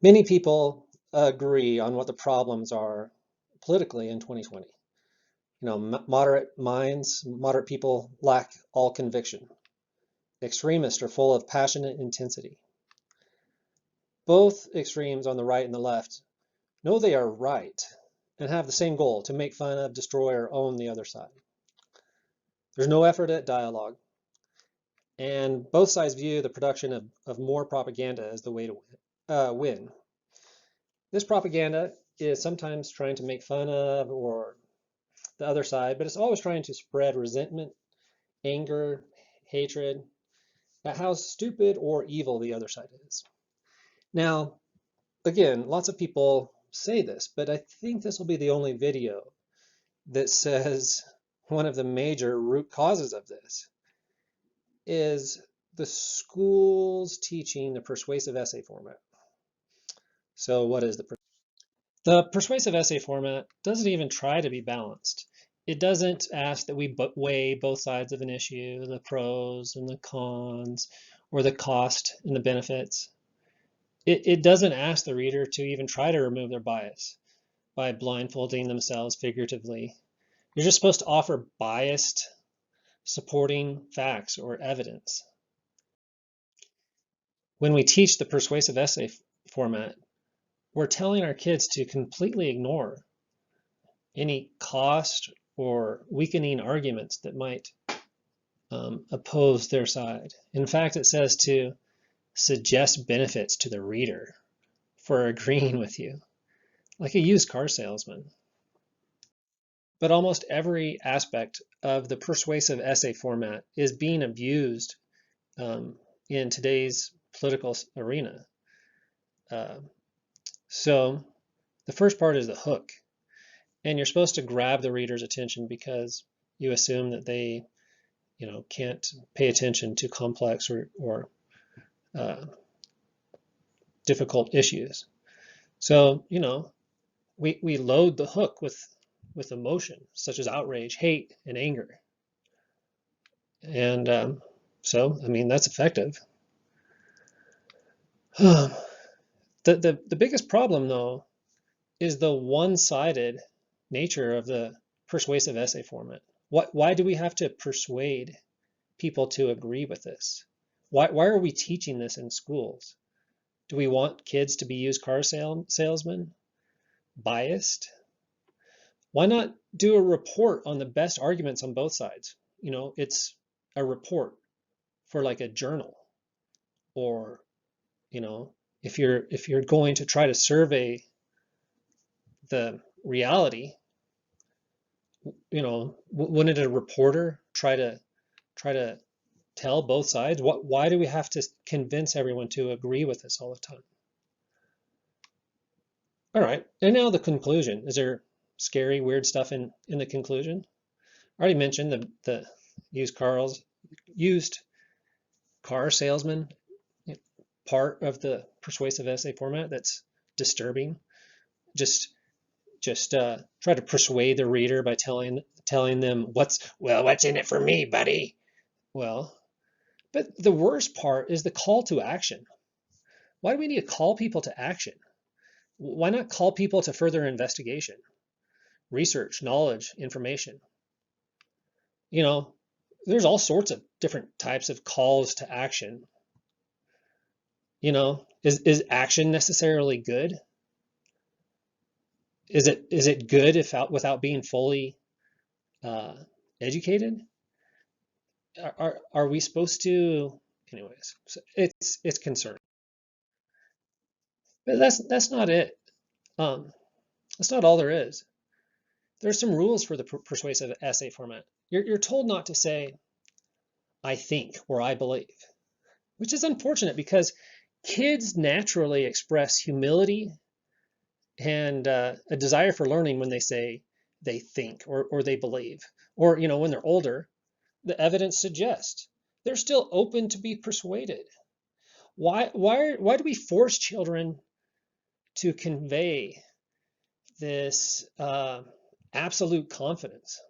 Many people agree on what the problems are politically in 2020. Moderate minds, moderate people lack all conviction. Extremists are full of passionate intensity. Both extremes on the right and the left know they are right and have the same goal: to make fun of, destroy, or own the other side. There's no effort at dialogue, and both sides view the production of more propaganda as the way to win. This propaganda is sometimes trying to make fun of or the other side, but it's always trying to spread resentment, anger, hatred, at how stupid or evil the other side is. Now, again, lots of people say this, but I think this will be the only video that says one of the major root causes of this is the schools teaching the persuasive essay format. So what is the persuasive essay format? Doesn't even try to be balanced. It doesn't ask that we weigh both sides of an issue, the pros and the cons, or the cost and the benefits. It doesn't ask the reader to even try to remove their bias by blindfolding themselves figuratively. You're just supposed to offer biased, supporting facts or evidence. When we teach the persuasive essay format, we're telling our kids to completely ignore any cost or weakening arguments that might oppose their side. In fact, it says to suggest benefits to the reader for agreeing with you, like a used car salesman. But almost every aspect of the persuasive essay format is being abused in today's political arena. So the first part is the hook. And you're supposed to grab the reader's attention because you assume that they, can't pay attention to complex or difficult issues. So, we load the hook with emotion, such as outrage, hate, and anger. And that's effective. The biggest problem, though, is the one-sided nature of the persuasive essay format. Why do we have to persuade people to agree with this? Why are we teaching this in schools? Do we want kids to be used car salesmen? Biased? Why not do a report on the best arguments on both sides? It's a report for like a journal, or if you're going to try to survey the reality, wouldn't a reporter try to tell both sides? Why do we have to convince everyone to agree with us all the time? All right, and now the conclusion. Is there scary, weird stuff in the conclusion? I already mentioned the used car salesman part of the persuasive essay format that's disturbing. Just try to persuade the reader by telling them what's in it for me, buddy. Well, but the worst part is the call to action. Why do we need to call people to action? Why not call people to further investigation, research, knowledge, information? There's all sorts of different types of calls to action. Is action necessarily good? Is it good without being fully educated? Are we supposed to? Anyways, so it's concerning. But that's not it. That's not all there is. There's some rules for the persuasive essay format. You're told not to say, "I think" or "I believe," which is unfortunate because kids naturally express humility and a desire for learning when they say they think or they believe. Or, when they're older, the evidence suggests they're still open to be persuaded. Why do we force children to convey this absolute confidence?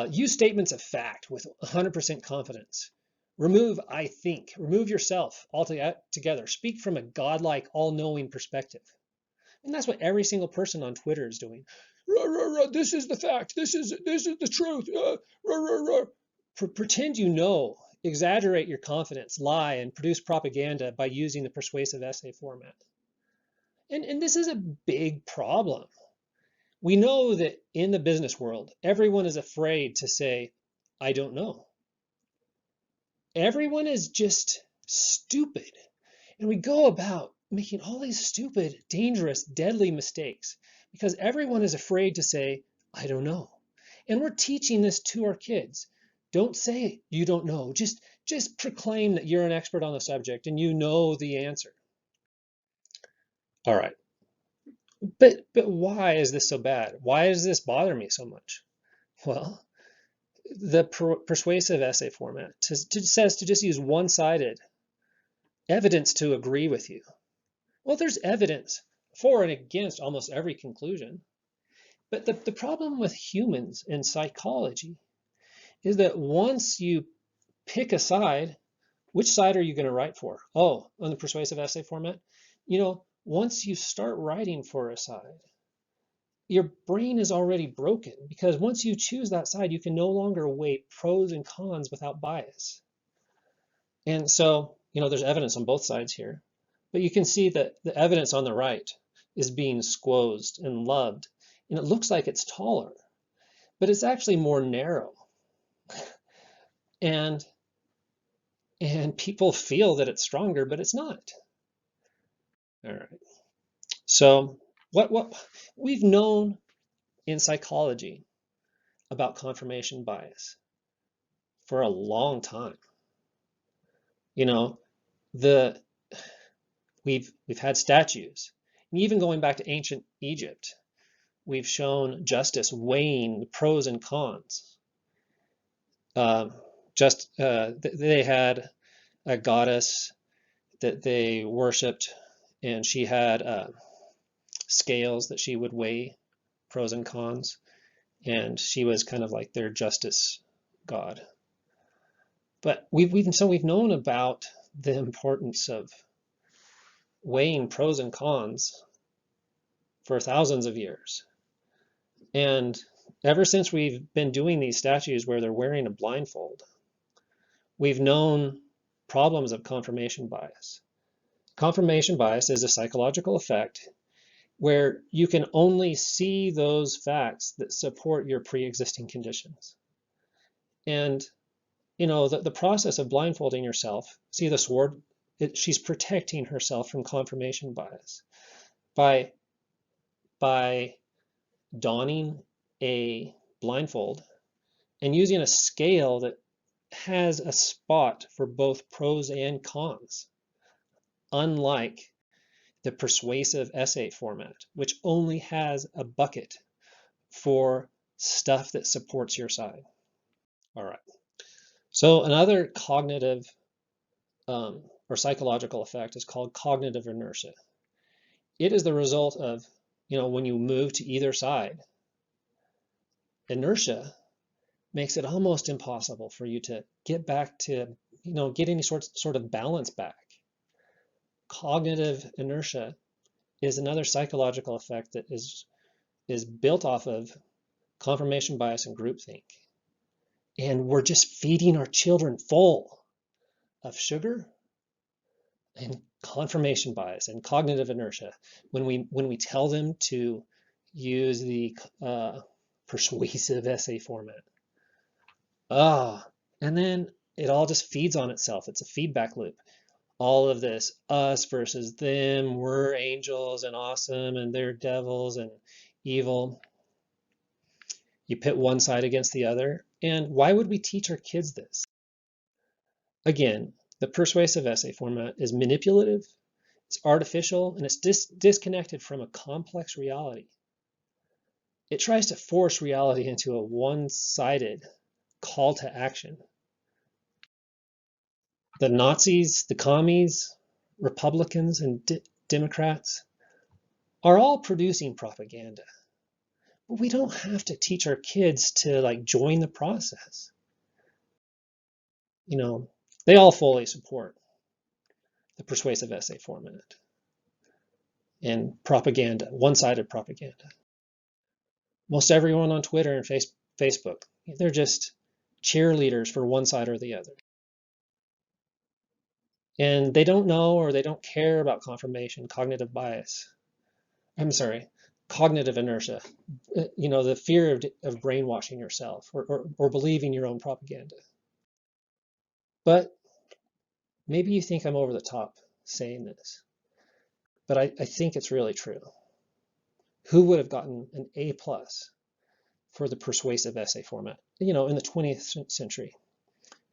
Use statements of fact with 100% confidence Remove I think. Remove yourself altogether. Speak from a godlike, all-knowing perspective. And that's what every single person on Twitter is doing. Rah, rah, rah, this is the fact. This is the truth. Rah, rah, rah. Pretend you know. Exaggerate your confidence, lie, and produce propaganda by using the persuasive essay format. And this is a big problem. We know that in the business world, everyone is afraid to say, I don't know. Everyone is just stupid. And we go about making all these stupid, dangerous, deadly mistakes because everyone is afraid to say, I don't know. And we're teaching this to our kids. Don't say you don't know. Just proclaim that you're an expert on the subject and you know the answer. All right. But why is this so bad? Why does this bother me so much? Well, the persuasive essay format says to just use one-sided evidence to agree with you. Well, there's evidence for and against almost every conclusion. But the problem with humans and psychology is that once you pick a side, which side are you going to write for? Oh, on the persuasive essay format, once you start writing for a side, your brain is already broken because once you choose that side, you can no longer weigh pros and cons without bias. And so, there's evidence on both sides here, but you can see that the evidence on the right is being squozed and loved, and it looks like it's taller, but it's actually more narrow. And people feel that it's stronger, but it's not. All right. So what we've known in psychology about confirmation bias for a long time. We've had statues, and even going back to ancient Egypt, we've shown justice weighing the pros and cons. They had a goddess that they worshipped, and she had scales that she would weigh pros and cons, and she was kind of like their justice god. But we've known about the importance of weighing pros and cons for thousands of years. And ever since we've been doing these statues where they're wearing a blindfold, we've known problems of confirmation bias. Confirmation bias is a psychological effect where you can only see those facts that support your pre-existing conditions. And the process of blindfolding yourself, see the sword, she's protecting herself from confirmation bias by donning a blindfold and using a scale that has a spot for both pros and cons, unlike the persuasive essay format, which only has a bucket for stuff that supports your side. All right. So another cognitive or psychological effect is called cognitive inertia. It is the result of, when you move to either side, inertia makes it almost impossible for you to get back to, get any sort of balance back. Cognitive inertia is another psychological effect that is built off of confirmation bias and groupthink. And we're just feeding our children full of sugar and confirmation bias and cognitive inertia when we tell them to use the persuasive essay format. And then it all just feeds on itself. It's a feedback loop. All of this, us versus them, we're angels and awesome, and they're devils and evil. You pit one side against the other. And why would we teach our kids this? Again, the persuasive essay format is manipulative, it's artificial, and it's disconnected from a complex reality. It tries to force reality into a one-sided call to action. The Nazis, the commies, Republicans, and Democrats are all producing propaganda. But we don't have to teach our kids to join the process. They all fully support the persuasive essay format and propaganda, one-sided propaganda. Most everyone on Twitter and Facebook, they're just cheerleaders for one side or the other. And they don't know or they don't care about confirmation, cognitive bias. I'm sorry, cognitive inertia. The fear of brainwashing yourself or believing your own propaganda. But maybe you think I'm over the top saying this, but I think it's really true. Who would have gotten an A+ for the persuasive essay format, in the 20th century?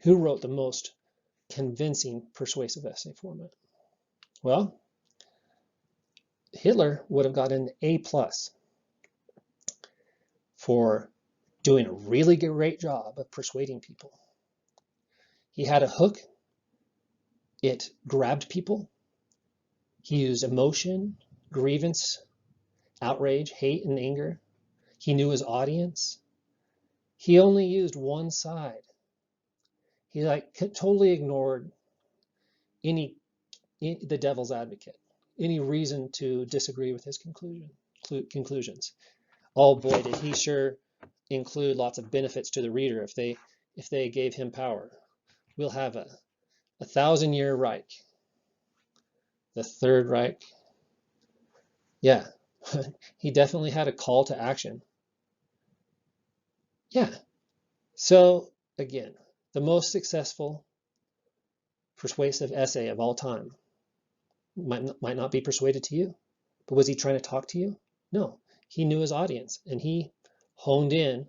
Who wrote the most convincing persuasive essay format? Well, Hitler would have gotten an A+ for doing a really great job of persuading people. He had a hook. It grabbed people. He used emotion, grievance, outrage, hate, and anger. He knew his audience. He only used one side. He totally ignored the devil's advocate, any reason to disagree with his conclusions. Oh boy, did he sure include lots of benefits to the reader if they gave him power. We'll have a 1,000-year Reich. The Third Reich. Yeah, he definitely had a call to action. Yeah. So again, the most successful persuasive essay of all time might not be persuaded to you, but was he trying to talk to you? No, he knew his audience and he honed in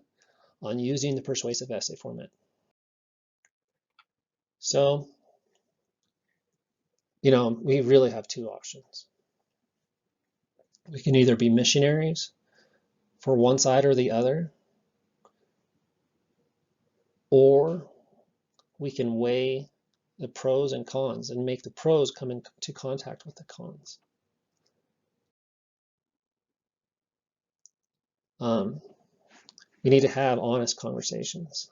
on using the persuasive essay format. So, we really have two options. We can either be missionaries for one side or the other, or we can weigh the pros and cons and make the pros come into contact with the cons. We need to have honest conversations.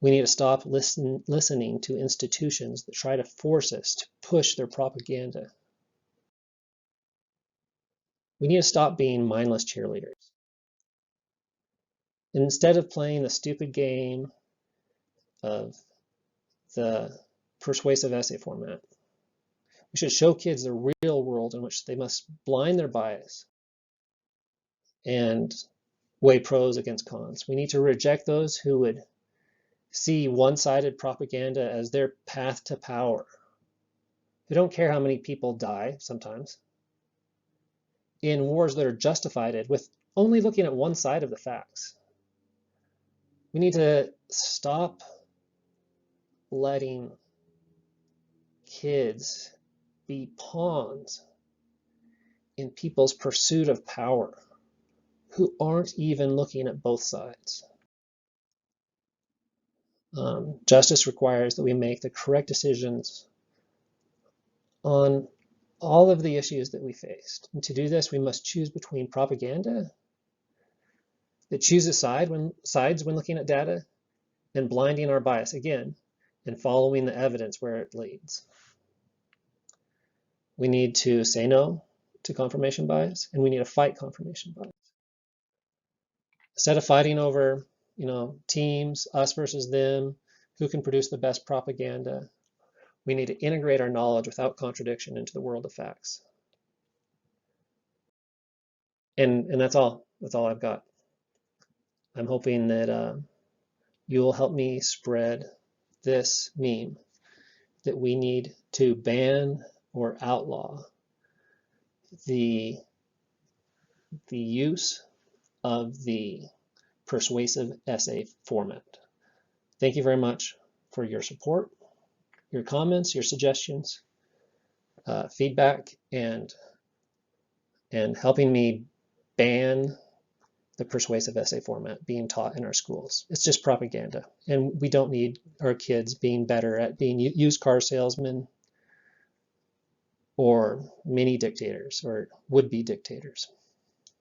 We need to stop listening to institutions that try to force us to push their propaganda. We need to stop being mindless cheerleaders. And instead of playing the stupid game of the persuasive essay format, we should show kids the real world in which they must blind their bias and weigh pros against cons. We need to reject those who would see one-sided propaganda as their path to power. They don't care how many people die sometimes in wars that are justified with only looking at one side of the facts. We need to stop letting kids be pawns in people's pursuit of power who aren't even looking at both sides. Justice requires that we make the correct decisions on all of the issues that we faced. And to do this, we must choose between propaganda that chooses sides when looking at data and blinding our bias again and following the evidence where it leads. We need to say no to confirmation bias, and we need to fight confirmation bias. Instead of fighting over, teams, us versus them, who can produce the best propaganda, we need to integrate our knowledge without contradiction into the world of facts. And that's all. That's all I've got. I'm hoping that you will help me spread this meme that we need to ban or outlaw the use of the persuasive essay format. Thank you very much for your support, your comments, your suggestions, feedback, and helping me ban the persuasive essay format being taught in our schools. It's just propaganda, and we don't need our kids being better at being used car salesmen or mini dictators or would-be dictators.